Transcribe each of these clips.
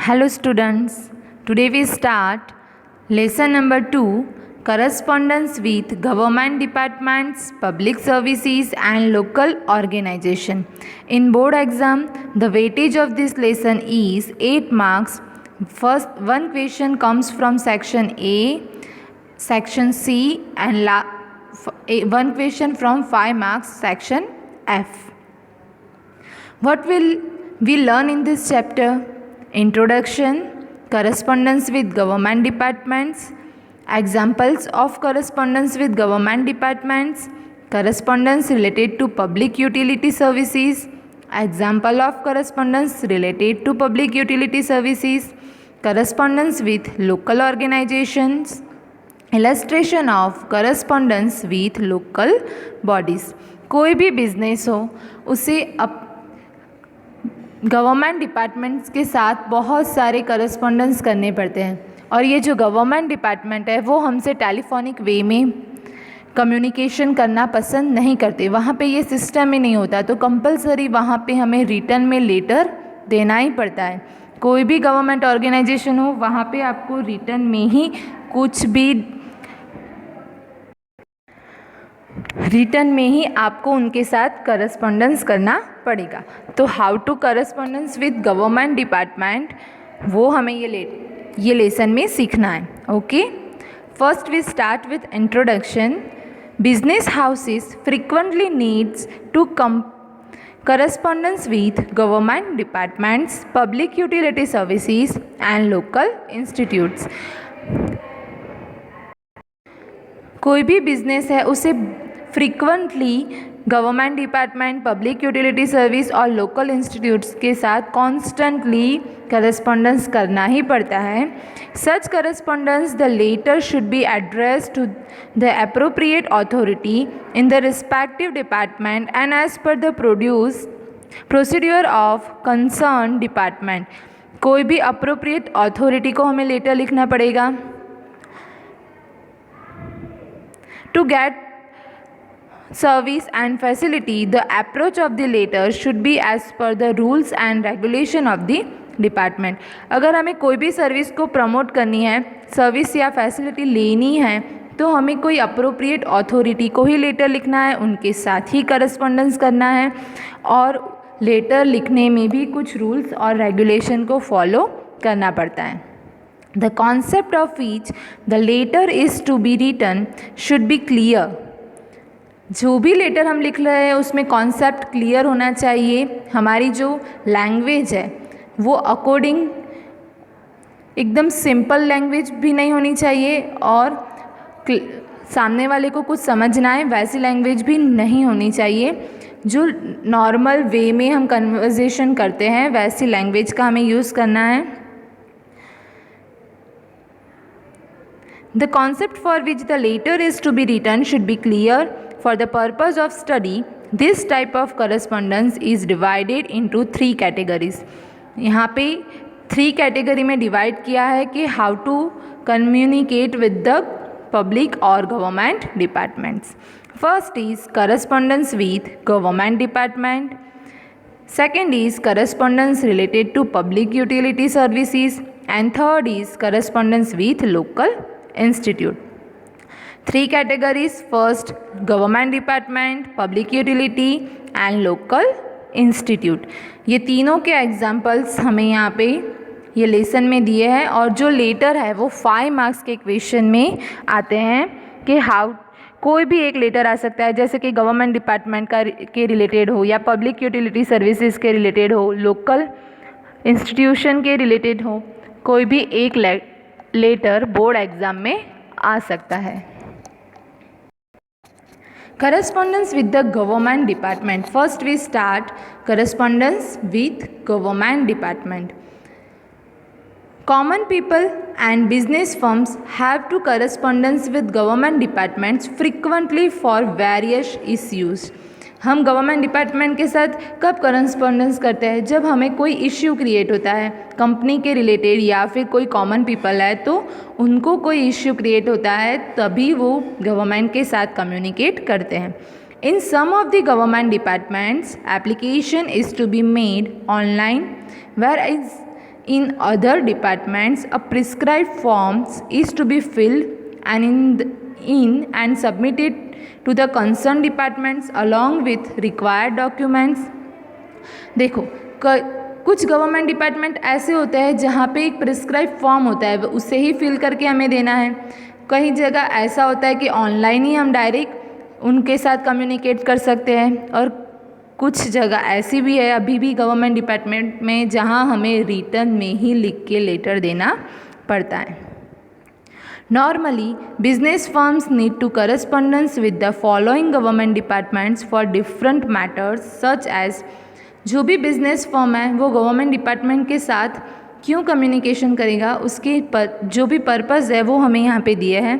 Hello students, today we start lesson number 2, correspondence with government departments, public services and local organization. In board exam, the weightage of this lesson is 8 marks. First one question comes from section A, section C and one question from 5 marks section F. What will we learn in this chapter? Introduction, correspondence with government departments, examples of correspondence with government departments, correspondence related to public utility services, example of correspondence related to public utility services, correspondence with local organizations, illustration of correspondence with local bodies. कोई भी business हो उसे government departments के साथ बहुत सारे correspondence करने पड़ते हैं और ये जो गवर्नमेंट डिपार्टमेंट है वो हमसे टेलीफोनिक वे में कम्युनिकेशन करना पसंद नहीं करते, वहाँ पे ये सिस्टम ही नहीं होता, तो कंपलसरी वहाँ पे हमें रिटर्न में लेटर देना ही पड़ता है। कोई भी गवर्नमेंट ऑर्गेनाइजेशन हो वहाँ पे आपको रिटर्न में ही कुछ भी रिटर्न में ही आपको उनके साथ करस्पॉन्डेंस करना पड़ेगा। तो how to correspondence with government department वो हमें ये लेसन में सीखना है। Okay, first we start with introduction. Business houses frequently needs to correspondence with government departments, public utility services and local institutes. कोई भी बिजनेस है उसे frequently government department, public utility service और लोकल इंस्टीट्यूट्स के साथ कॉन्स्टेंटली करस्पॉन्डेंस करना ही पड़ता है। Such correspondence the letter should be address to the appropriate authority in the respective department and as per the procedure of concern department. कोई भी appropriate authority को हमें लेटर लिखना पड़ेगा। To get service and facility, the approach of the letter should be as per the rules and regulation of the department. अगर हमें कोई भी सर्विस को प्रमोट करनी है, सर्विस या फैसिलिटी लेनी है, तो हमें कोई अप्रोप्रिएट अथॉरिटी को ही लेटर लिखना है, उनके साथ ही करस्पॉन्डेंस करना है और लेटर लिखने में भी कुछ रूल्स और रेगुलेशन को फॉलो करना पड़ता है। The concept of which the letter is to be written should be clear. जो भी लेटर हम लिख रहे हैं उसमें कॉन्सेप्ट क्लियर होना चाहिए। हमारी जो लैंग्वेज है वो अकॉर्डिंग एकदम सिंपल लैंग्वेज भी नहीं होनी चाहिए और सामने वाले को कुछ समझना है वैसी लैंग्वेज भी नहीं होनी चाहिए। जो नॉर्मल वे में हम कन्वर्सेशन करते हैं वैसी लैंग्वेज का हमें यूज़ करना है। The concept for which the letter is to be written should be clear. For the purpose of study, this type of correspondence is divided into 3 categories. यहाँ पे 3 कैटेगरी में डिवाइड किया है कि how to communicate with the public और government departments. First is correspondence with government department, second is correspondence related to public utility services and third is correspondence with local institute. 3 categories: first government department, public utility and local institute. ये तीनों के examples हमें यहाँ पे ये lesson में दिए हैं और जो लेटर है वो 5 मार्क्स के क्वेश्चन में आते हैं कि हाउ कोई भी एक लेटर आ सकता है, जैसे कि गवर्नमेंट डिपार्टमेंट का के रिलेटेड हो या पब्लिक यूटिलिटी सर्विसेज के रिलेटेड हो, लोकल इंस्टीट्यूशन के रिलेटेड हो, कोई भी एक लेटर बोर्ड एग्जाम में आ सकता है। Correspondence with the government department. First we start correspondence with government department. Common people and business firms have to correspondence with government departments frequently for various issues. हम government department के साथ कब correspondence करते हैं? जब हमें कोई इश्यू क्रिएट होता है कंपनी के रिलेटेड या फिर कोई कॉमन पीपल है तो उनको कोई इश्यू क्रिएट होता है तभी वो गवर्नमेंट के साथ कम्युनिकेट करते हैं। In some of the government departments application is to be made online, where is In other departments, a prescribed forms is to be filled and submitted to the concerned departments along with required documents. देखो कुछ government department ऐसे होते हैं जहाँ पे एक prescribe form होता है, उसे ही फिल करके हमें देना है. कई जगह ऐसा होता है कि ऑनलाइन ही हम डायरेक्ट उनके साथ कम्युनिकेट कर सकते हैं, और कुछ जगह ऐसी भी है अभी भी गवर्नमेंट डिपार्टमेंट में जहाँ हमें रिटर्न में ही लिख के लेटर देना पड़ता है. Normally, business firms need to correspondence with the following government departments for different matters such as, जो भी बिजनेस फर्म है वो गवर्नमेंट डिपार्टमेंट के साथ क्यों कम्युनिकेशन करेगा, उसके जो भी पर्पज़ है वो हमें यहाँ पे दिए हैं.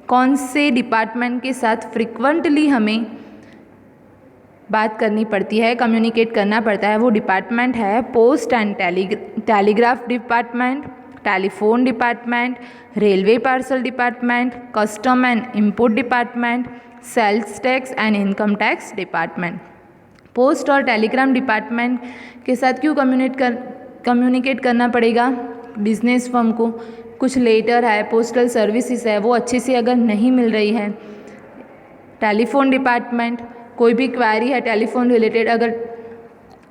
कौन से डिपार्टमेंट के साथ फ्रिक्वेंटली हमें बात करनी पड़ती है, कम्युनिकेट करना पड़ता है, वो डिपार्टमेंट है post and telegraph department, telephone department, railway parcel department, custom and import department, sales tax and income tax department. Post और टेलीग्राम डिपार्टमेंट के साथ क्यों कम्युनिकेट करना पड़ेगा बिजनेस फर्म को? कुछ लेटर है, पोस्टल सर्विसेज है, वो अच्छे से अगर नहीं मिल रही है. टेलीफोन डिपार्टमेंट, कोई भी क्वेरी है टेलीफोन रिलेटेड, अगर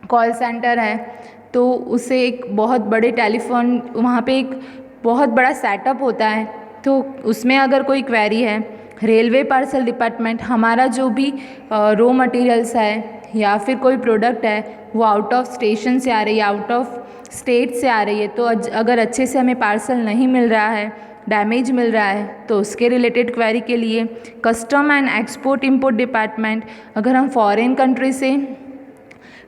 कॉल सेंटर है तो उसे एक बहुत बड़े टेलीफोन, वहाँ पे एक बहुत बड़ा सेटअप होता है, तो उसमें अगर कोई क्वेरी है. रेलवे पार्सल डिपार्टमेंट, हमारा जो भी रॉ मटेरियल्स है या फिर कोई प्रोडक्ट है वो आउट ऑफ स्टेशन से आ रही है, आउट ऑफ स्टेट से आ रही है, तो अगर अच्छे से हमें पार्सल नहीं मिल रहा है, डैमेज मिल रहा है, तो उसके रिलेटेड क्वेरी के लिए. Custom and export import department, अगर हम फॉरेन कंट्री से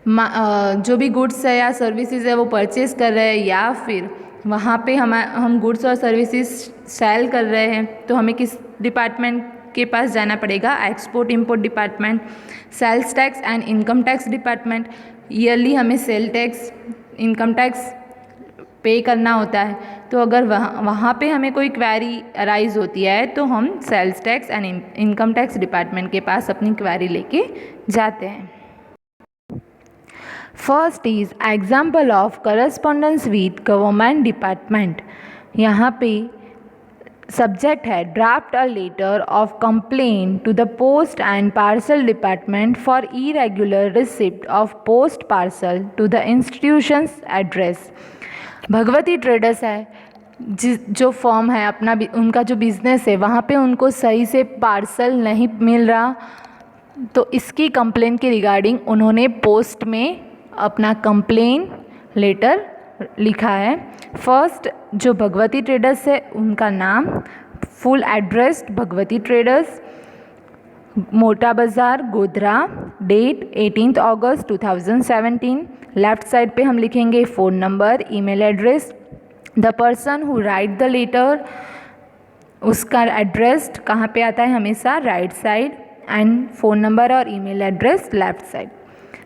जो भी गुड्स है या सर्विसेज है वो परचेज कर रहे हैं या फिर वहाँ पे हम गुड्स और सर्विसेज सेल कर रहे हैं, तो हमें किस डिपार्टमेंट के पास जाना पड़ेगा? Export import department. Sales tax and income tax department, yearly हमें sale tax, income tax pay करना होता है, तो अगर वहाँ पे हमें कोई क्वेरी अराइज होती है तो हम sales tax and income tax department के पास अपनी क्वेरी लेके जाते हैं. First is example of correspondence with government department. यहाँ पे सब्जेक्ट है draft a letter of complaint to the post and parcel department for irregular receipt of post parcel to the institutions address. Bhagwati traders है, जो firm है अपना उनका जो business है वहाँ पे उनको सही से पार्सल नहीं मिल रहा, तो इसकी कंप्लेंट के रिगार्डिंग उन्होंने पोस्ट में अपना कंप्लेन लेटर लिखा है. फर्स्ट जो भगवती ट्रेडर्स है उनका नाम, full address Bhagwati traders, Mota Bazaar Godhra, date 18 अगस्त 2017. लेफ्ट साइड पे हम लिखेंगे phone number, email address, the person who write the letter, उसका एड्रेस कहाँ पे आता है हमेशा right side, and phone number और ईमेल address left side.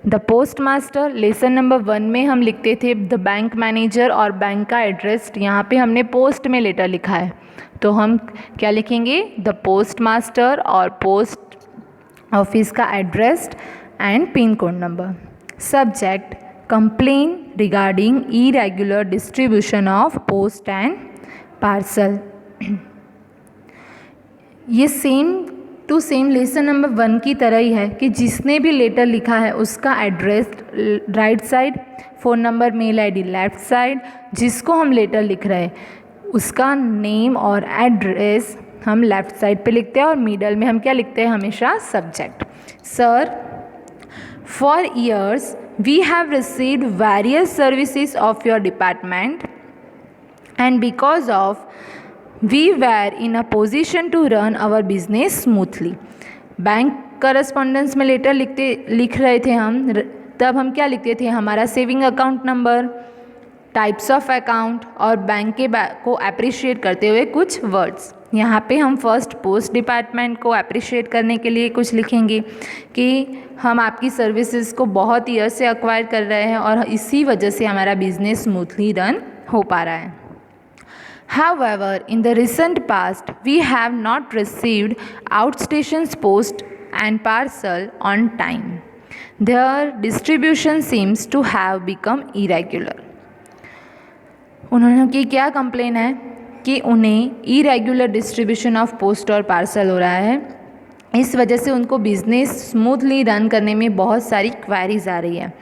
The post master, lesson number 1 में हम लिखते थे द बैंक मैनेजर और बैंक का एड्रेस, यहाँ पे हमने पोस्ट में लेटर लिखा है तो हम क्या लिखेंगे? द पोस्ट मास्टर और पोस्ट ऑफिस का address and pin code number. Subject complain regarding irregular distribution of post and parcel. ये same to same lesson number 1 की तरह ही है कि जिसने भी लेटर लिखा है उसका address right side, phone number, mail ID left side, जिसको हम लेटर लिख रहे हैं उसका नेम और एड्रेस हम लेफ्ट साइड पे लिखते हैं, और मिडल में हम क्या लिखते हैं हमेशा? Subject. Sir, for years we have received various services of your department and because of we were in a position to run our business smoothly. Bank correspondence में लेटर लिख रहे थे हम, तब हम क्या लिखते थे? हमारा saving account number, types of account और बैंक के को अप्रिशिएट करते हुए कुछ वर्ड्स. यहाँ पे हम फर्स्ट पोस्ट डिपार्टमेंट को अप्रिशिएट करने के लिए कुछ लिखेंगे कि हम आपकी सर्विसेज को बहुत ईयर से एक्वायर कर रहे हैं और इसी वजह से हमारा बिजनेस स्मूथली रन हो पा रहा है. However, in the recent past, we have not received outstations post and parcel on time. Their distribution seems to have become irregular. उन्होंने की क्या कंप्लेन है कि उन्हें इरेगुलर डिस्ट्रीब्यूशन ऑफ पोस्ट और पार्सल हो रहा है, इस वजह से उनको बिजनेस स्मूथली रन करने में बहुत सारी क्वेरीज आ रही है.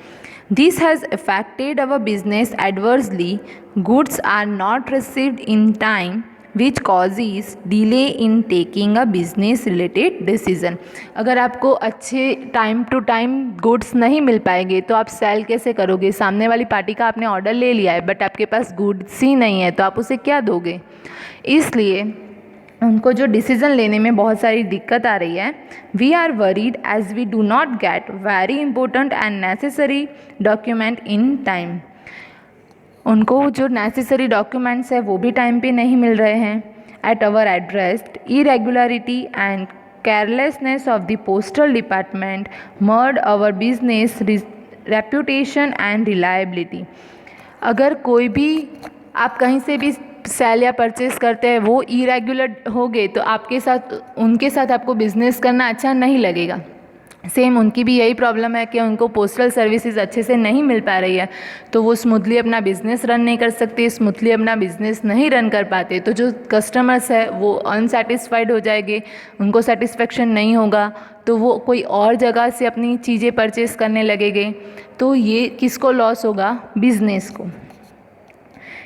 This has affected our business adversely. Goods are not received in time which causes delay in taking a business related decision. अगर आपको अच्छे टाइम टू टाइम गुड्स नहीं मिल पाएंगे तो आप सेल कैसे करोगे? सामने वाली पार्टी का आपने ऑर्डर ले लिया है बट आपके पास गुड्स ही नहीं है तो आप उसे क्या दोगे? इसलिए उनको जो डिसीज़न लेने में बहुत सारी दिक्कत आ रही है. We are worried as we do not get very important and necessary document in time. उनको जो नेसेसरी डॉक्यूमेंट्स है वो भी टाइम पे नहीं मिल रहे हैं. At our address irregularity and carelessness of the postal department marred our business reputation and reliability. अगर कोई भी आप कहीं से भी सेल या परचेस करते हैं वो इरेगुलर हो गए तो आपके साथ उनके साथ आपको बिज़नेस करना अच्छा नहीं लगेगा. सेम उनकी भी यही प्रॉब्लम है कि उनको पोस्टल सर्विसेज अच्छे से नहीं मिल पा रही है तो वो स्मूथली अपना बिज़नेस रन नहीं कर सकते. स्मूथली अपना बिज़नेस नहीं रन कर पाते तो जो कस्टमर्स है वो अनसेटिस्फाइड हो जाएंगे, उनको सेटिस्फेक्शन नहीं होगा तो वो कोई और जगह से अपनी चीज़ें परचेस करने लगेंगे. तो ये किसको लॉस होगा? बिज़नेस को.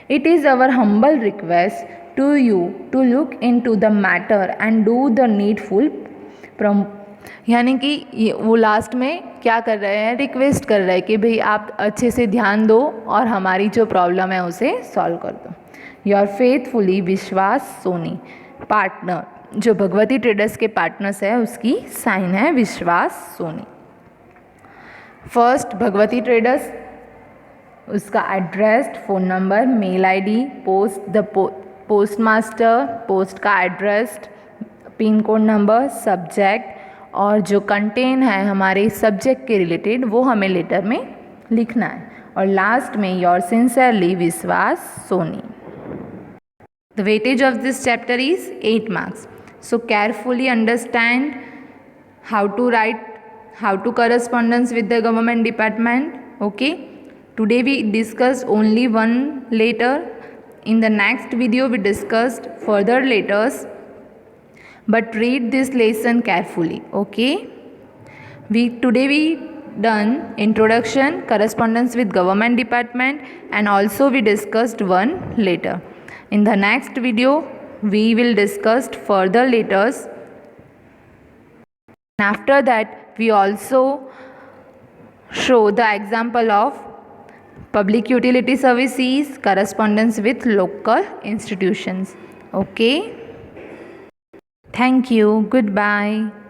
It is our humble request to you to look into the matter and do the needful. यानी कि वो लास्ट में क्या कर रहे हैं? रिक्वेस्ट कर रहे हैं कि भाई आप अच्छे से ध्यान दो और हमारी जो प्रॉब्लम है उसे सॉल्व कर दो. योर फेथफुली विश्वास सोनी. पार्टनर जो भगवती ट्रेडर्स के पार्टनर्स है उसकी साइन है विश्वास सोनी. फर्स्ट भगवती ट्रेडर्स, उसका address, phone number, mail ID, post master, post का address, pin code number, subject और जो कंटेन है हमारे सब्जेक्ट के रिलेटेड वो हमें लेटर में लिखना है. और लास्ट में your sincerely Vishwas Soni. The weightage of this chapter is 8 marks. So carefully understand how to write, how to correspondence with the government department. Okay. Today we discussed only one letter. In the next video we discussed further letters. But read this lesson carefully. Okay. Today we done introduction, correspondence with government department, and also we discussed one letter. In the next video we will discuss further letters. After that we also show the example of public utility services, correspondence with local institutions. Okay. Thank you. Goodbye.